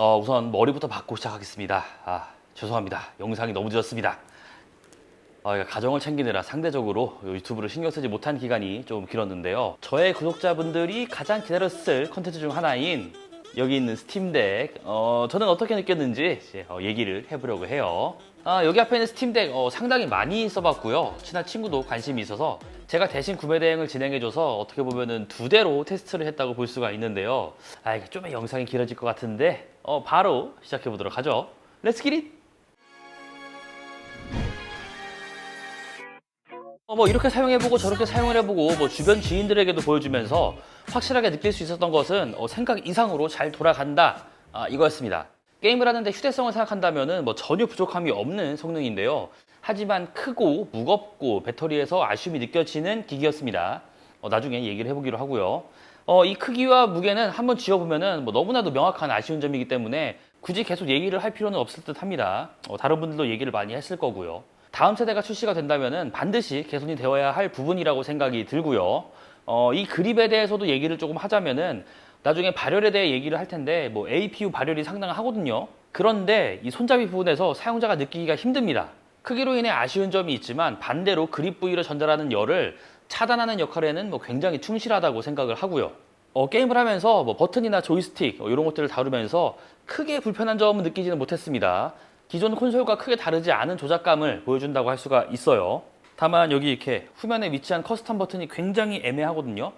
우선 머리부터 받고 시작하겠습니다. 죄송합니다. 영상이 너무 늦었습니다. 가정을 챙기느라 상대적으로 유튜브를 신경 쓰지 못한 기간이 좀 길었는데요. 저의 구독자분들이 가장 기다렸을 컨텐츠 중 하나인 여기 있는 스팀덱, 저는 어떻게 느꼈는지 얘기를 해보려고 해요. 여기 앞에 있는 스팀덱 상당히 많이 써봤고요. 친한 친구도 관심이 있어서 제가 대신 구매 대행을 진행해줘서 어떻게 보면은 2대로 테스트를 했다고 볼 수가 있는데요. 이게 좀 영상이 길어질 것 같은데 바로 시작해보도록 하죠. 렛츠 기릿! 이렇게 사용해보고 저렇게 사용을 해보고 주변 지인들에게도 보여주면서 확실하게 느낄 수 있었던 것은 생각 이상으로 잘 돌아간다, 이거였습니다. 게임을 하는데 휴대성을 생각한다면 전혀 부족함이 없는 성능인데요. 하지만 크고 무겁고 배터리에서 아쉬움이 느껴지는 기기였습니다. 나중에 얘기를 해보기로 하고요. 이 크기와 무게는 한번 쥐어보면 너무나도 명확한 아쉬운 점이기 때문에 굳이 계속 얘기를 할 필요는 없을 듯 합니다. 다른 분들도 얘기를 많이 했을 거고요. 다음 세대가 출시가 된다면 반드시 개선이 되어야 할 부분이라고 생각이 들고요. 이 그립에 대해서도 얘기를 조금 하자면은 나중에 발열에 대해 얘기를 할 텐데 APU 발열이 상당하거든요. 그런데 이 손잡이 부분에서 사용자가 느끼기가 힘듭니다. 크기로 인해 아쉬운 점이 있지만 반대로 그립 부위로 전달하는 열을 차단하는 역할에는 굉장히 충실하다고 생각을 하고요. 게임을 하면서 버튼이나 조이스틱 이런 것들을 다루면서 크게 불편한 점은 느끼지는 못했습니다. 기존 콘솔과 크게 다르지 않은 조작감을 보여준다고 할 수가 있어요. 다만 여기 이렇게 후면에 위치한 커스텀 버튼이 굉장히 애매하거든요.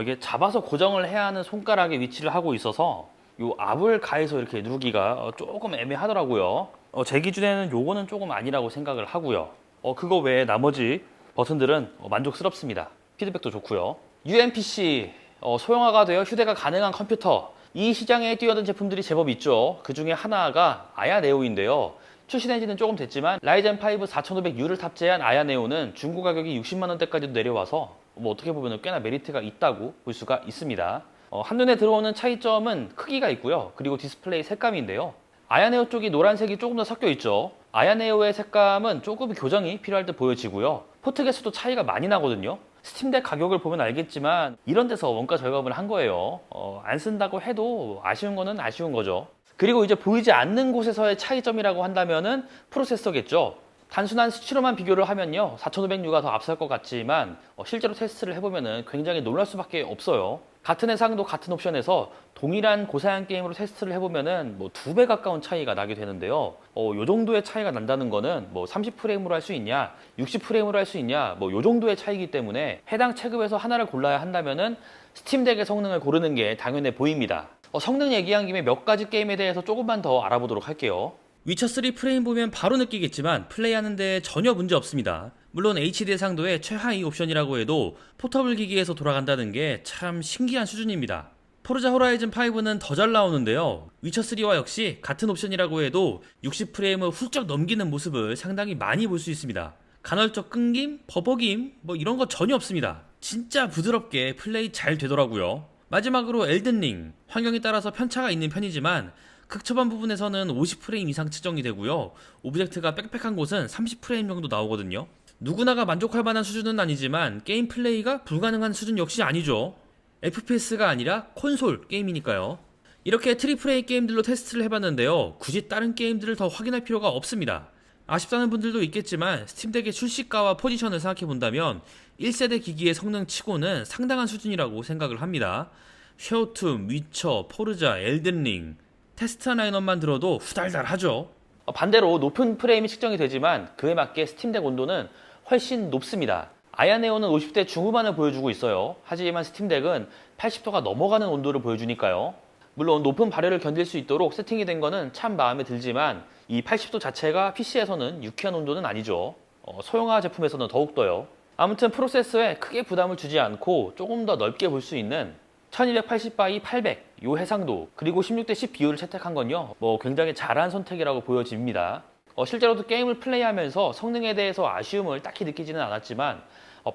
이게 잡아서 고정을 해야 하는 손가락에 위치를 하고 있어서 이 압을 가해서 이렇게 누르기가 조금 애매하더라고요. 제 기준에는 요거는 조금 아니라고 생각을 하고요. 그거 외에 나머지 버튼들은 만족스럽습니다. 피드백도 좋고요. UMPC, 소형화가 되어 휴대가 가능한 컴퓨터, 이 시장에 뛰어든 제품들이 제법 있죠. 그 중에 하나가 아야네오인데요. 출시된 지는 조금 됐지만 라이젠 5 4500U를 탑재한 아야네오는 중고 가격이 60만 원대까지도 내려와서 어떻게 보면 꽤나 메리트가 있다고 볼 수가 있습니다. 한눈에 들어오는 차이점은 크기가 있고요. 그리고 디스플레이 색감인데요. 아야네오 쪽이 노란색이 조금 더 섞여 있죠. 아야네오의 색감은 조금 교정이 필요할 듯 보여지고요. 포트 개수도 차이가 많이 나거든요. 스팀덱 가격을 보면 알겠지만 이런 데서 원가 절감을 한 거예요. 안 쓴다고 해도 아쉬운 거는 아쉬운 거죠. 그리고 이제 보이지 않는 곳에서의 차이점이라고 한다면은 프로세서겠죠. 단순한 수치로만 비교를 하면요 4500U가 더 앞설 것 같지만 실제로 테스트를 해보면 굉장히 놀랄 수밖에 없어요. 같은 해상도 같은 옵션에서 동일한 고사양 게임으로 테스트를 해보면은 2배 가까운 차이가 나게 되는데요. 요 정도의 차이가 난다는 거는 30프레임으로 할 수 있냐 60프레임으로 할 수 있냐 요 정도의 차이기 때문에 해당 체급에서 하나를 골라야 한다면은 스팀덱의 성능을 고르는 게 당연해 보입니다. 성능 얘기한 김에 몇 가지 게임에 대해서 조금만 더 알아보도록 할게요. 위쳐3 프레임 보면 바로 느끼겠지만 플레이하는데 전혀 문제 없습니다. 물론 HD 해상도의 최하위 옵션이라고 해도 포터블 기기에서 돌아간다는 게 참 신기한 수준입니다. 포르자 호라이즌 5는 더 잘 나오는데요. 위쳐3와 역시 같은 옵션이라고 해도 60프레임을 훌쩍 넘기는 모습을 상당히 많이 볼 수 있습니다. 간헐적 끊김, 버벅임 이런 거 전혀 없습니다. 진짜 부드럽게 플레이 잘 되더라고요. 마지막으로 엘든링, 환경에 따라서 편차가 있는 편이지만 극초반 부분에서는 50프레임 이상 측정이 되고요. 오브젝트가 빽빽한 곳은 30프레임 정도 나오거든요. 누구나가 만족할 만한 수준은 아니지만 게임 플레이가 불가능한 수준 역시 아니죠. FPS가 아니라 콘솔 게임이니까요. 이렇게 트리플 A 게임들로 테스트를 해봤는데요. 굳이 다른 게임들을 더 확인할 필요가 없습니다. 아쉽다는 분들도 있겠지만 스팀덱의 출시가와 포지션을 생각해본다면 1세대 기기의 성능 치고는 상당한 수준이라고 생각을 합니다. 쉐어툼, 위쳐, 포르자, 엘든링 테스트한 라인업만 들어도 후달달하죠. 반대로 높은 프레임이 측정이 되지만 그에 맞게 스팀덱 온도는 훨씬 높습니다. 아야네오는 50대 중후반을 보여주고 있어요. 하지만 스팀덱은 80도가 넘어가는 온도를 보여주니까요. 물론 높은 발열을 견딜 수 있도록 세팅이 된 거는 참 마음에 들지만 이 80도 자체가 PC에서는 유쾌한 온도는 아니죠. 소형화 제품에서는 더욱더요. 아무튼 프로세서에 크게 부담을 주지 않고 조금 더 넓게 볼 수 있는 1280 x 800 요 해상도 그리고 16:10 비율을 채택한 건요 굉장히 잘한 선택이라고 보여집니다. 실제로도 게임을 플레이하면서 성능에 대해서 아쉬움을 딱히 느끼지는 않았지만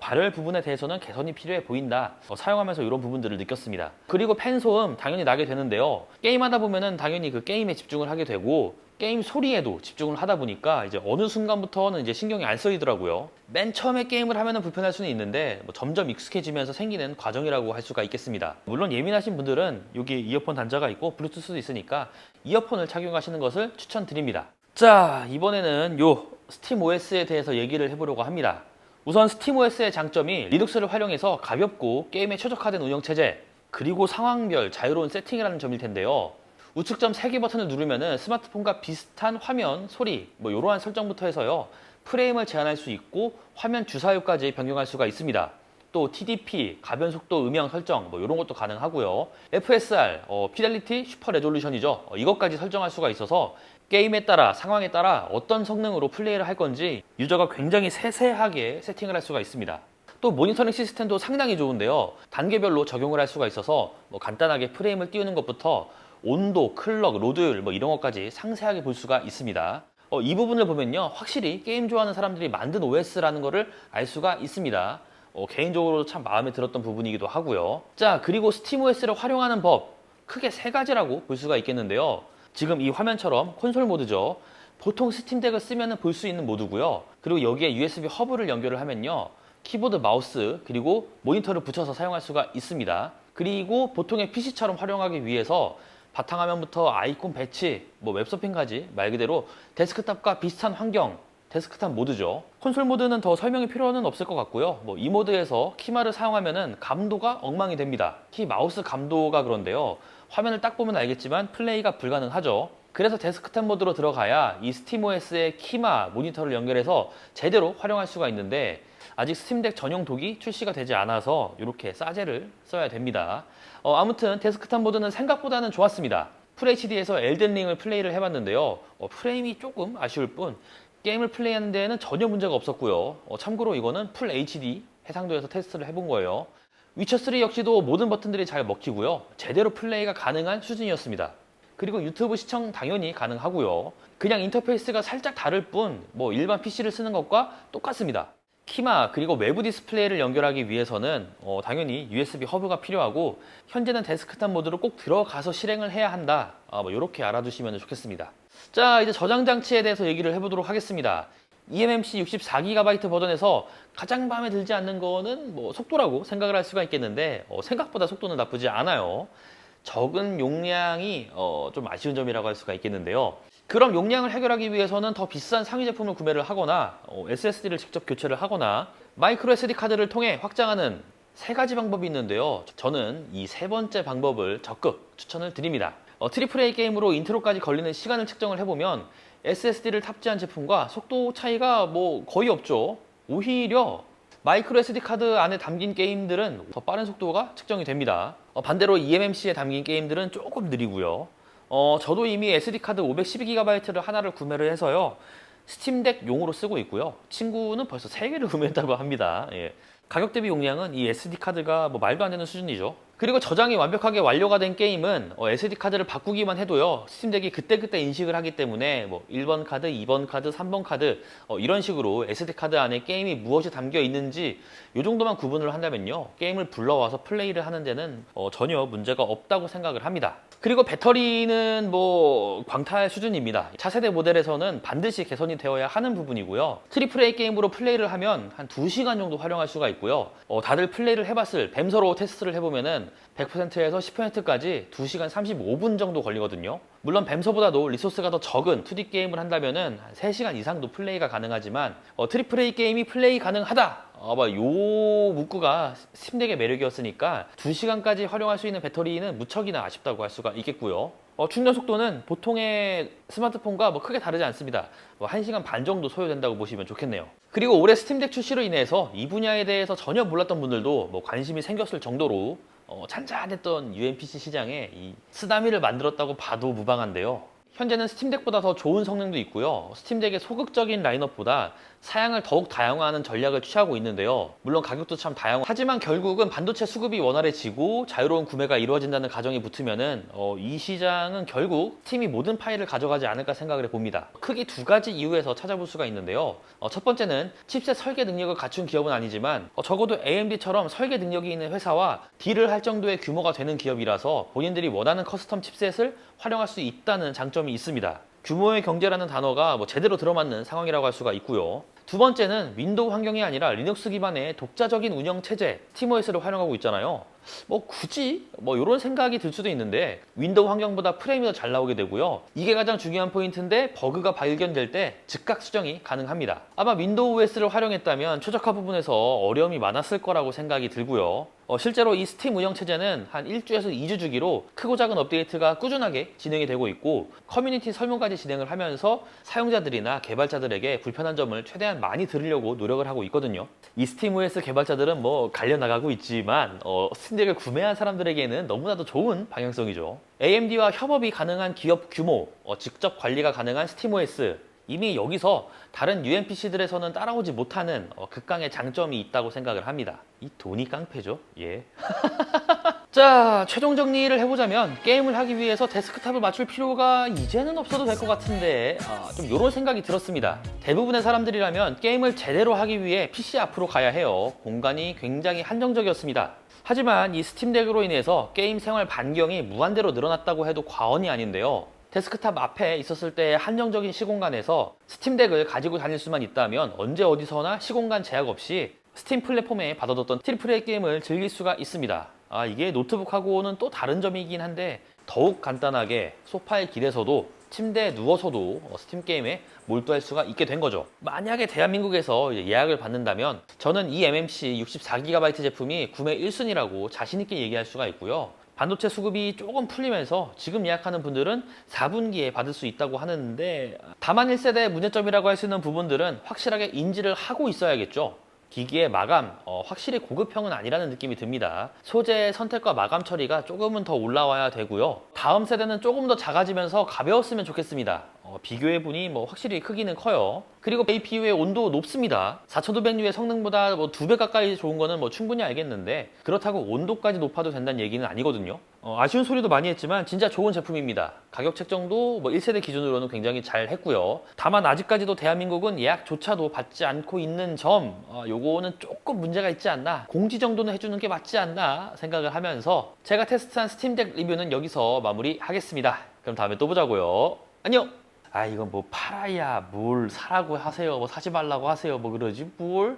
발열 부분에 대해서는 개선이 필요해 보인다. 사용하면서 이런 부분들을 느꼈습니다. 그리고 팬소음 당연히 나게 되는데요. 게임하다 보면은 당연히 그 게임에 집중을 하게 되고 게임 소리에도 집중을 하다 보니까 이제 어느 순간부터는 이제 신경이 안 쓰이더라고요. 맨 처음에 게임을 하면은 불편할 수는 있는데 뭐 점점 익숙해지면서 생기는 과정이라고 할 수가 있겠습니다. 물론 예민하신 분들은 여기 이어폰 단자가 있고 블루투스도 있으니까 이어폰을 착용하시는 것을 추천드립니다. 자, 이번에는 요 스팀OS에 대해서 얘기를 해보려고 합니다. 우선 스팀OS의 장점이 리눅스를 활용해서 가볍고 게임에 최적화된 운영체제, 그리고 상황별 자유로운 세팅이라는 점일 텐데요. 우측점 3개 버튼을 누르면은 스마트폰과 비슷한 화면, 소리, 뭐 이러한 설정부터 해서요. 프레임을 제한할 수 있고 화면 주사율까지 변경할 수가 있습니다. 또 TDP, 가변 속도 음영 설정 뭐 이런 것도 가능하고요. FSR, 피델리티 슈퍼 레졸루션이죠. 이것까지 설정할 수가 있어서 게임에 따라 상황에 따라 어떤 성능으로 플레이를 할 건지 유저가 굉장히 세세하게 세팅을 할 수가 있습니다. 또 모니터링 시스템도 상당히 좋은데요. 단계별로 적용을 할 수가 있어서 뭐 간단하게 프레임을 띄우는 것부터 온도, 클럭, 로드율 뭐 이런 것까지 상세하게 볼 수가 있습니다. 이 부분을 보면요. 확실히 게임 좋아하는 사람들이 만든 OS라는 거를 알 수가 있습니다. 개인적으로 참 마음에 들었던 부분이기도 하고요. 자, 그리고 스팀OS를 활용하는 법 크게 3가지라고 볼 수가 있겠는데요. 지금 이 화면처럼 콘솔 모드죠. 보통 스팀덱을 쓰면 볼 수 있는 모드고요. 그리고 여기에 USB 허브를 연결을 하면요. 키보드, 마우스, 그리고 모니터를 붙여서 사용할 수가 있습니다. 그리고 보통의 PC처럼 활용하기 위해서 바탕화면부터 아이콘 배치, 뭐 웹서핑까지 말 그대로 데스크탑과 비슷한 환경, 데스크탑 모드죠. 콘솔 모드는 더 설명이 필요는 없을 것 같고요. 뭐 이 모드에서 키마를 사용하면은 감도가 엉망이 됩니다. 특히 마우스 감도가 그런데요. 화면을 딱 보면 알겠지만 플레이가 불가능하죠. 그래서 데스크탑 모드로 들어가야 이 스팀OS의 키마 모니터를 연결해서 제대로 활용할 수가 있는데 아직 스팀덱 전용 독이 출시가 되지 않아서 이렇게 싸제를 써야 됩니다. 아무튼 데스크탑 모드는 생각보다는 좋았습니다. FHD에서 엘든링을 플레이를 해봤는데요. 프레임이 조금 아쉬울 뿐 게임을 플레이하는 데에는 전혀 문제가 없었고요. 참고로 이거는 풀 HD 해상도에서 테스트를 해본 거예요. 위쳐3 역시도 모든 버튼들이 잘 먹히고요. 제대로 플레이가 가능한 수준이었습니다. 그리고 유튜브 시청 당연히 가능하고요. 그냥 인터페이스가 살짝 다를 뿐 뭐 일반 PC를 쓰는 것과 똑같습니다. 키마 그리고 외부 디스플레이를 연결하기 위해서는 당연히 USB 허브가 필요하고 현재는 데스크탑 모드로 꼭 들어가서 실행을 해야 한다. 뭐 이렇게 알아두시면 좋겠습니다. 자, 이제 저장 장치에 대해서 얘기를 해보도록 하겠습니다. eMMC 64GB 버전에서 가장 마음에 들지 않는 거는 뭐 속도라고 생각을 할 수가 있겠는데 생각보다 속도는 나쁘지 않아요. 적은 용량이 좀 아쉬운 점이라고 할 수가 있겠는데요. 그럼 용량을 해결하기 위해서는 더 비싼 상위 제품을 구매를 하거나 SSD를 직접 교체를 하거나 마이크로 SD 카드를 통해 확장하는 3가지 방법이 있는데요. 저는 이 3번째 방법을 적극 추천을 드립니다. 트리플 A 게임으로 인트로까지 걸리는 시간을 측정을 해보면 SSD를 탑재한 제품과 속도 차이가 뭐 거의 없죠. 오히려 마이크로 SD 카드 안에 담긴 게임들은 더 빠른 속도가 측정이 됩니다. 반대로 eMMC에 담긴 게임들은 조금 느리고요. 저도 이미 SD카드 512GB를 하나를 구매를 해서요. 스팀덱 용으로 쓰고 있고요. 친구는 벌써 3개를 구매했다고 합니다. 예. 가격 대비 용량은 이 SD카드가 뭐 말도 안 되는 수준이죠. 그리고 저장이 완벽하게 완료가 된 게임은 SD카드를 바꾸기만 해도요. 스팀덱이 그때그때 인식을 하기 때문에 뭐 1번 카드, 2번 카드, 3번 카드 이런 식으로 SD카드 안에 게임이 무엇이 담겨 있는지 이 정도만 구분을 한다면요. 게임을 불러와서 플레이를 하는 데는 전혀 문제가 없다고 생각을 합니다. 그리고 배터리는 뭐 광탈 수준입니다. 차세대 모델에서는 반드시 개선이 되어야 하는 부분이고요. 트리플 A 게임으로 플레이를 하면 한 2시간 정도 활용할 수가 있고요. 다들 플레이를 해봤을 뱀서로 테스트를 해보면은 100%에서 10%까지 2시간 35분 정도 걸리거든요. 물론 뱀서보다도 리소스가 더 적은 2D 게임을 한다면은 한 3시간 이상도 플레이가 가능하지만 트리플 A 게임이 플레이 가능하다. 요 문구가 스팀덱의 매력이었으니까 2시간까지 활용할 수 있는 배터리는 무척이나 아쉽다고 할 수가 있겠고요. 충전 속도는 보통의 스마트폰과 뭐 크게 다르지 않습니다. 1시간 반 정도 소요된다고 보시면 좋겠네요. 그리고 올해 스팀덱 출시로 인해서 이 분야에 대해서 전혀 몰랐던 분들도 뭐 관심이 생겼을 정도로 잔잔했던 UMPC 시장에 이 쓰다미를 만들었다고 봐도 무방한데요. 현재는 스팀덱보다 더 좋은 성능도 있고요. 스팀덱의 소극적인 라인업보다 사양을 더욱 다양화하는 전략을 취하고 있는데요. 물론 가격도 참 다양하지만 결국은 반도체 수급이 원활해지고 자유로운 구매가 이루어진다는 가정이 붙으면은 이 시장은 결국 스팀이 모든 파일을 가져가지 않을까 생각을 해봅니다. 크게 2가지 이유에서 찾아볼 수가 있는데요. 첫 번째는 칩셋 설계 능력을 갖춘 기업은 아니지만 적어도 AMD처럼 설계 능력이 있는 회사와 딜을 할 정도의 규모가 되는 기업이라서 본인들이 원하는 커스텀 칩셋을 활용할 수 있다는 장점이 있습니다. 규모의 경제라는 단어가 뭐 제대로 들어맞는 상황이라고 할 수가 있고요. 두 번째는 윈도우 환경이 아니라 리눅스 기반의 독자적인 운영 체제 스팀OS를 활용하고 있잖아요. 뭐 굳이 뭐 이런 생각이 들 수도 있는데 윈도우 환경보다 프레임이 더 잘 나오게 되고요. 이게 가장 중요한 포인트인데 버그가 발견될 때 즉각 수정이 가능합니다. 아마 윈도우 OS를 활용했다면 최적화 부분에서 어려움이 많았을 거라고 생각이 들고요. 실제로 이 스팀 운영 체제는 한 1주에서 2주 주기로 크고 작은 업데이트가 꾸준하게 진행이 되고 있고 커뮤니티 설문까지 진행을 하면서 사용자들이나 개발자들에게 불편한 점을 최대한 많이 들으려고 노력을 하고 있거든요. 이 스팀 OS 개발자들은 뭐 갈려나가고 있지만 스팀덱을 구매한 사람들에게는 너무나도 좋은 방향성이죠. AMD와 협업이 가능한 기업 규모, 직접 관리가 가능한 스팀 OS, 이미 여기서 다른 UMPC들에서는 따라오지 못하는 극강의 장점이 있다고 생각을 합니다. 이 돈이 깡패죠. 예. 자, 최종 정리를 해보자면 게임을 하기 위해서 데스크탑을 맞출 필요가 이제는 없어도 될 것 같은데 좀 이런 생각이 들었습니다. 대부분의 사람들이라면 게임을 제대로 하기 위해 PC 앞으로 가야 해요. 공간이 굉장히 한정적이었습니다. 하지만 이 스팀덱으로 인해서 게임 생활 반경이 무한대로 늘어났다고 해도 과언이 아닌데요. 데스크탑 앞에 있었을 때의 한정적인 시공간에서 스팀덱을 가지고 다닐 수만 있다면 언제 어디서나 시공간 제약 없이 스팀 플랫폼에 받아뒀던 AAA 게임을 즐길 수가 있습니다. 이게 노트북하고는 또 다른 점이긴 한데 더욱 간단하게 소파에 기대서도 침대에 누워서도 스팀 게임에 몰두할 수가 있게 된 거죠. 만약에 대한민국에서 예약을 받는다면 저는 이 MMC 64GB 제품이 구매 1순위라고 자신있게 얘기할 수가 있고요. 반도체 수급이 조금 풀리면서 지금 예약하는 분들은 4분기에 받을 수 있다고 하는데 다만 1세대의 문제점이라고 할 수 있는 부분들은 확실하게 인지를 하고 있어야겠죠. 기기의 마감, 확실히 고급형은 아니라는 느낌이 듭니다. 소재 선택과 마감 처리가 조금은 더 올라와야 되고요. 다음 세대는 조금 더 작아지면서 가벼웠으면 좋겠습니다. 비교해보니 뭐 확실히 크기는 커요. 그리고 APU의 온도 높습니다. 4200U의 성능보다 뭐 2배 가까이 좋은 거는 뭐 충분히 알겠는데 그렇다고 온도까지 높아도 된다는 얘기는 아니거든요. 아쉬운 소리도 많이 했지만 진짜 좋은 제품입니다. 가격 책정도 뭐 1세대 기준으로는 굉장히 잘 했고요. 다만 아직까지도 대한민국은 예약조차도 받지 않고 있는 점, 요거는 조금 문제가 있지 않나, 공지 정도는 해주는 게 맞지 않나 생각을 하면서 제가 테스트한 스팀덱 리뷰는 여기서 마무리하겠습니다. 그럼 다음에 또 보자고요. 안녕! 이건 뭐 팔아야 뭘 사라고 하세요, 뭐 사지 말라고 하세요, 뭐 그러지 뭘.